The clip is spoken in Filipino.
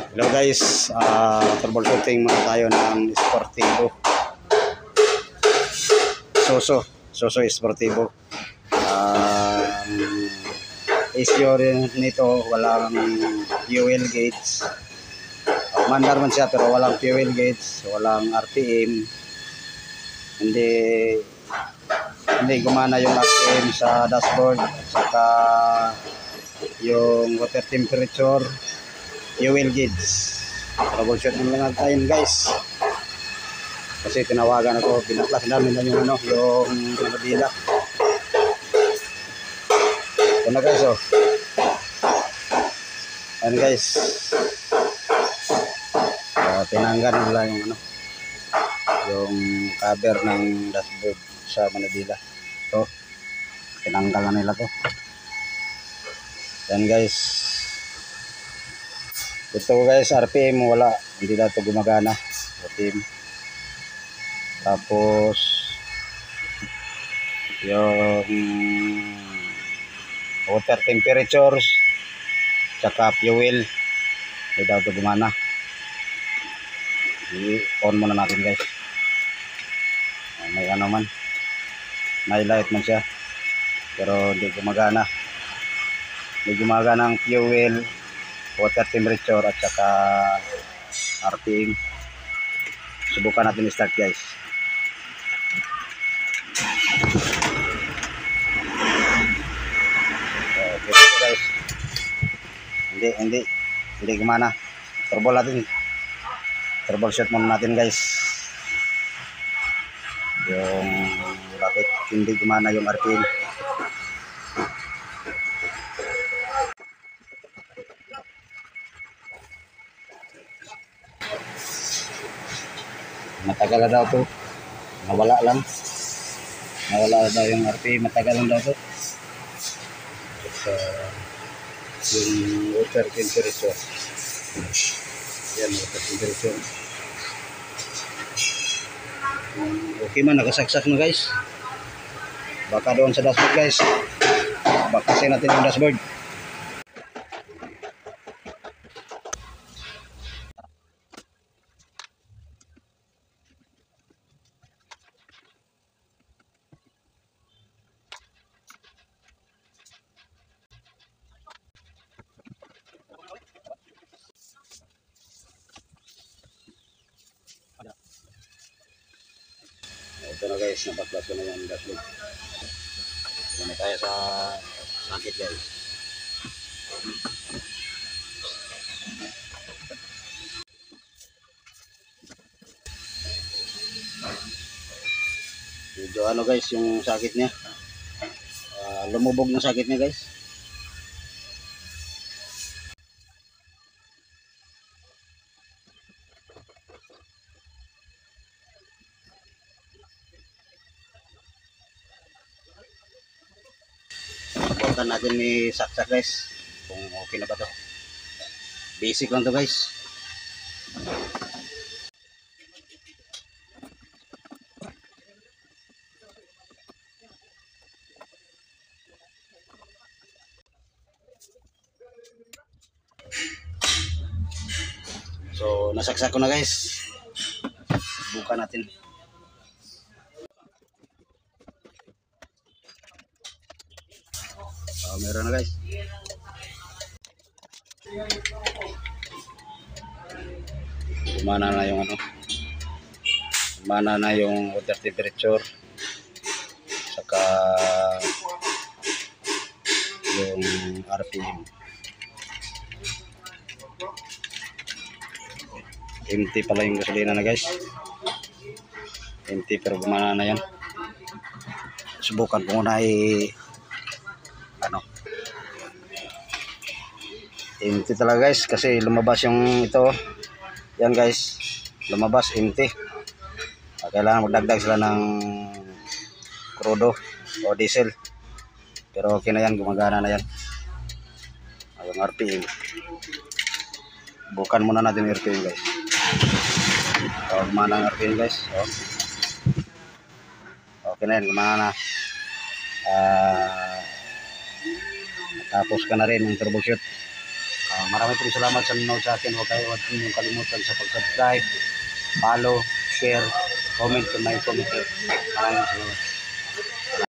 Hello guys, troubleshooting muna tayo ng Sportivo. Soso Sportivo. Issue rin nito, walang fuel gauge. Mandar man siya pero walang fuel gauge, walang RPM. Hindi gumana yung RPM sa dashboard at saka yung water temperature, fuel gauge. Troubleshoot na lang tayo guys. Kasi tinawagan ako, pinaklas namin na yung Manila. Ito na guys, oh. Ayan guys. Tinanggal nila yung cover ng dashboard sa Manila. Ito, tinanggal na nila to. Ayan guys. Ito guys, RPM wala, hindi na ito gumagana. RPM. Tapos yung water temperatures tsaka fuel hindi daw ito gumana. I-on muna natin guys. May may light man siya pero hindi gumagana. Hindi gumagana ang fuel, water temperature at saka RPM. Subukan natin i-start guys. Okay guys. Hindi gumana. Troubleshoot muna natin guys. Yung bakit hindi gumana yung RPM. Matagal na daw to. Nawala daw yung RPM. Matagal lang daw to. Yung water temperature. Yan, water temperature. Okay man, nakasaksak na guys. Baka doon sa dashboard guys. Bakasin natin yung dashboard. Ito na guys, napaklas ko na yung dashboard. Ito na tayo sa sakit guys. Medyo guys yung sakit niya. Lumubog ng sakit niya guys. Subukan natin may saksak guys kung okay na ba to. Basic lang to guys. So nasaksak ko na guys. Subukan natin. Meron na guys. Gumana na yung water temperature saka yung RPM. Empty pala yung gasolina na guys. Empty pero gumana na yan. Subukan ko muna empty talaga guys kasi lumabas yung ito. Yan guys, lumabas empty. Kailangan magdagdag sila ng crudo o diesel. Pero okay na yan, gumagana na yan. Yung RPM. Bukan muna natin yung RPM guys. Gumana ang RPM guys. Okay na yan, gumana na. Tapos ka na rin yung troubleshoot. Marami po salamat sa nanonood sa akin. Huwag niyong kalimutan sa pag-subscribe, follow, share, comment kung may comment. Maraming salamat.